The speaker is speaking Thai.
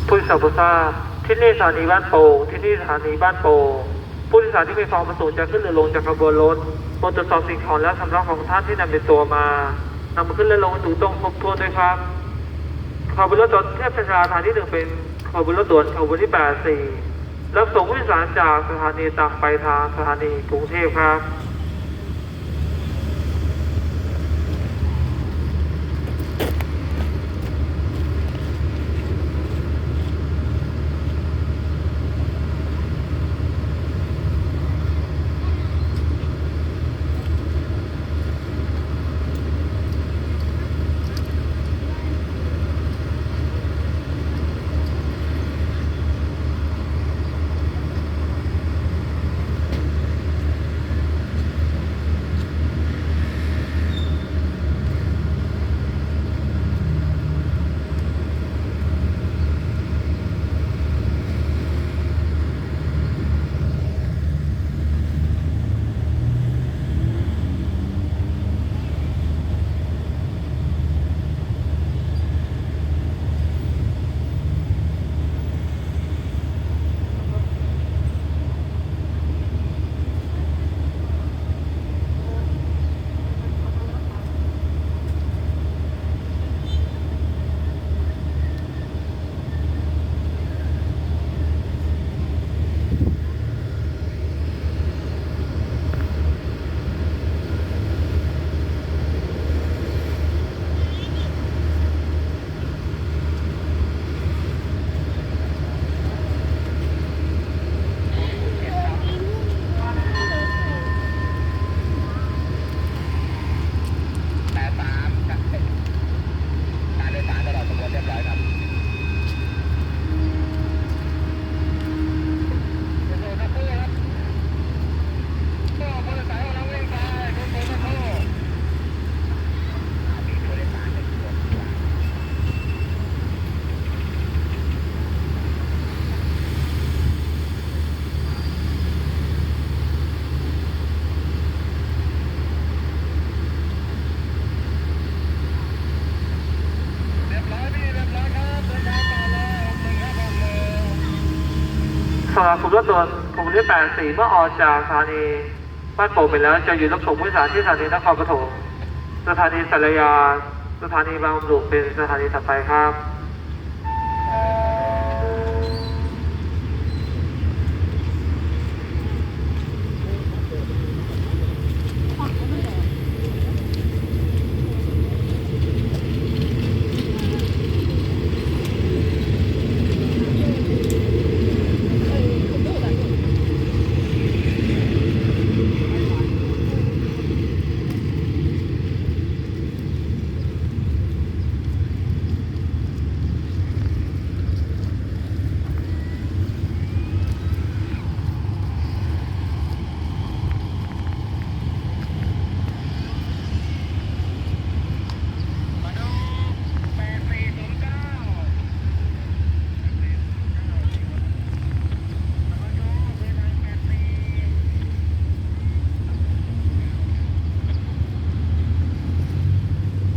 ผู้โดยสารโปรดทราบที่นี่สถานีบ้านโป่งที่นี่สถานีบ้านโป่งผู้โดยสารที่มีความประสงค์จะขึ้นหรือลงจากขบวนรถโปรดตรวจสอบสิ่งของและสำรองของท่านที่นำในตัวมานำมาขึ้นและลงถูกต้องครบถ้วนด้วยครับขบวนรถด่วนเทียบชลาสถานี1เป็นขบวนรถด่วนขบวนที่84รับส่งผู้โดยสารจากสถานีตากไปทางสถานีกรุงเทพครับสำหรับขบวนรถด่วนขบวนที่84เมื่อออกจากสถานีบ้านโป่งไปแล้วจะหยุดรับส่งผู้โดยสารที่สถานีนครปฐมสถานีสารยาสถานีบางบำรุงเป็นสถานีถัดไปครับ